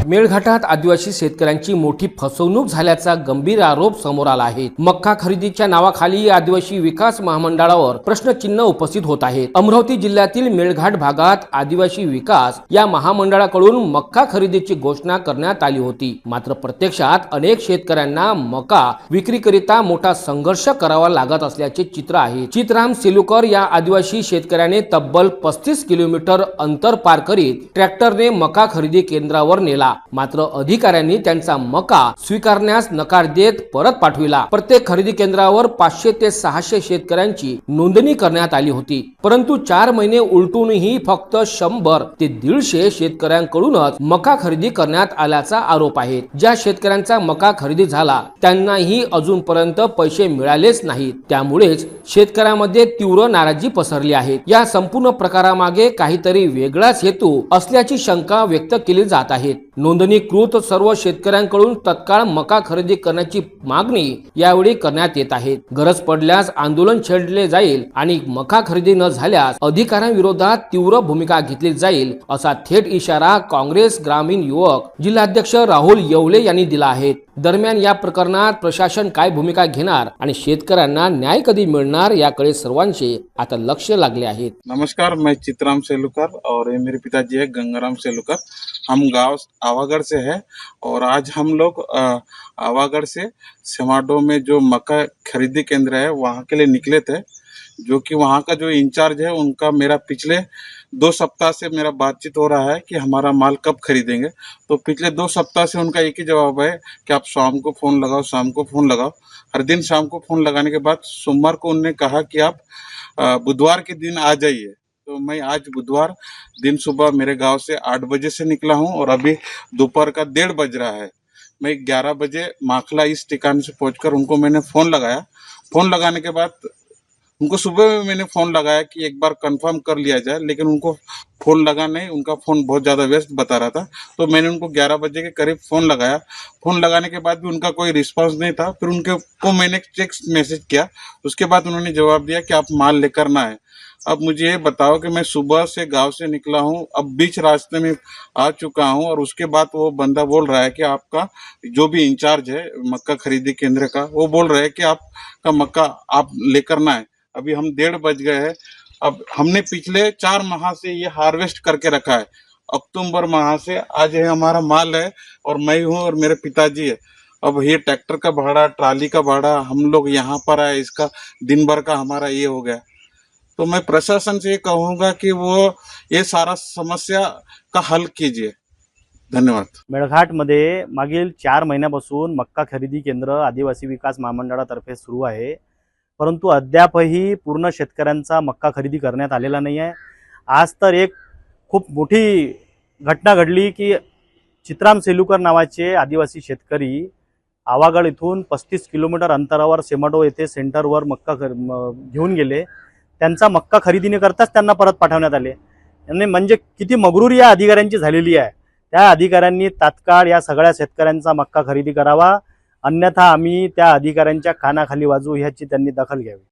मेळघाटात आदिवासी शेतकऱ्यांची मोठी फसवणूक झाल्याचा गंभीर आरोप समोर आला आहे। मक्का खरेदीच्या नावाखाली आदिवासी विकास महामंडळावर प्रश्नचिन्ह उपस्थित होत आहेत। अमरावती जिल्ह्यातील मेळघाट भागात आदिवासी विकास या महामंडळाकडून मक्का खरेदीची घोषणा करण्यात आली होती। मात्र प्रत्यक्षात अनेक शेतकऱ्यांना मका विक्रीकरिता मोठा संघर्ष करावा लागत असल्याचे चित्र आहे। चित्राम सेलुकर या आदिवासी शेतकऱ्याने तब्बल 35 किलोमीटर अंतर पार करीत ट्रॅक्टरने मका खरेदी केंद्रावर नेला। मात्र अधिकाऱ्यांनी त्यांचा मका स्वीकारण्यास नकार देत परत पाठविला। प्रत्येक खरेदी केंद्रावर 500 ते 600 शेतकऱ्यांची नोंदणी करण्यात आली होती, परंतु 4 महिने उलटूनही फक्त 100 ते 150 शेतकऱ्यांकडूनच मका खरेदी करण्यात आल्याचा आरोप आहे। ज्या शेतकऱ्यांचा मका खरेदी झाला त्यांनाही अजूनपर्यंत पैसे मिळालेच नाहीत। त्यामुळेच शेतकऱ्यांमध्ये तीव्र नाराजी पसरली आहे। या संपूर्ण प्रकारामागे काहीतरी वेगळाच हेतू असल्याची शंका व्यक्त केली जात आहे। नोंदणीकृत सर्व शेतकऱ्यांकडून तत्काळ मका खरेदी करण्याची मागणी यावेळी करण्यात येत आहे। गरज पडल्यास आंदोलन छेडले जाईल आणि मका खरेदी न झाल्यास अधिकाऱ्यांविरोधात तीव्र भूमिका घेतली जाईल, असा थेट इशारा काँग्रेस ग्रामीण युवक जिल्हाध्यक्ष राहुल येवले यांनी दिला आहे। दरम्यान या प्रकरणात प्रशासन काय भूमिका घेणार आणि शेतकऱ्यांना न्याय कधी मिळणार याकडे सर्वांचे आता लक्ष लागले आहे। नमस्कार, मैं चित्राम सेलुकर और ये मेरे पिताजी है गंगाराम सेलुकर। हम गांव आवागढ़ से है और आज हम लोग आवागढ़ से सेमाडो में जो मक्का खरीदी केंद्र है वहाँ के लिए निकले थे। जो कि वहाँ का जो इंचार्ज है उनका मेरा पिछले 2 सप्ताह से मेरा बातचीत हो रहा है कि हमारा माल कब खरीदेंगे। तो पिछले 2 सप्ताह से उनका एक ही जवाब है कि आप शाम को फ़ोन लगाओ, शाम को फ़ोन लगाओ। हर दिन शाम को फ़ोन लगाने के बाद सोमवार को उन्होंने कहा कि आप बुधवार के दिन आ जाइए। तो मैं आज बुधवार दिन सुबह मेरे गांव से 8 बजे से निकला हूं और अभी दोपहर का 1:30 बज रहा है। मैं 11 बजे माखला इस ठिकाने से पहुंचकर उनको मैंने फ़ोन लगाया। फ़ोन लगाने के बाद उनको सुबह में मैंने फ़ोन लगाया कि एक बार कंफर्म कर लिया जाए, लेकिन उनको फ़ोन लगा नहीं। उनका फ़ोन बहुत ज़्यादा व्यस्त बता रहा था। तो मैंने उनको 11 बजे के करीब फ़ोन लगाया। फ़ोन लगाने के बाद भी उनका कोई रिस्पांस नहीं था। फिर उनके को मैंने टेक्स्ट मैसेज किया। उसके बाद उन्होंने जवाब दिया कि आप माल लेकर ना आए। अब मुझे ये बताओ कि मैं सुबह से गांव से निकला हूं, अब बीच रास्ते में आ चुका हूं और उसके बाद वो बंदा बोल रहा है कि आपका जो भी इंचार्ज है मक्का खरीदी केंद्र का, वो बोल रहा है कि आपका मक्का आप लेकर ना आए। अभी हम 1:30 बज गए हैं। अब हमने पिछले 4 माह से ये हार्वेस्ट करके रखा है। अक्टूबर माह से आज है हमारा माल है और मैं हूँ और मेरे पिताजी है। अब ये ट्रैक्टर का भाड़ा, ट्राली का भाड़ा, हम लोग यहाँ पर आए, इसका दिन भर का हमारा ये हो गया। तो मैं प्रशासन से ये कहूँगा कि वो ये सारा समस्या का हल कीजिए। धन्यवाद। मेळघाटमध्ये मागील 4 महिन्यापासून मक्का खरेदी केंद्र आदिवासी विकास महामंडळातर्फे सुरू आहे, परंतु अद्यापही पूर्ण शेतकऱ्यांचा मक्का खरेदी करण्यात आलेला नाही आहे। आज तर एक खूप मोठी घटना घडली की चित्राम सेलुकर नावाचे आदिवासी शेतकरी आवागढ़ इथून 35 किलोमीटर अंतरावर सेमाडो येथे सेंटरवर मक्का घेऊन गेले। त्यांचा मक्का खरेदी न करताच त्यांना परत पाठवण्यात आले। यांनी म्हणजे किती मगरुरी या अधिकाऱ्यांची झालेली आहे। त्या अधिकाऱ्यांनी तात्काळ या सगळ्या शेतकऱ्यांचा मक्का खरेदी करावा, अन्यथा आम्ही त्या अधिकाऱ्यांच्या कानाखाली वाजवू ह्याची त्यांनी दखल घ्यावी।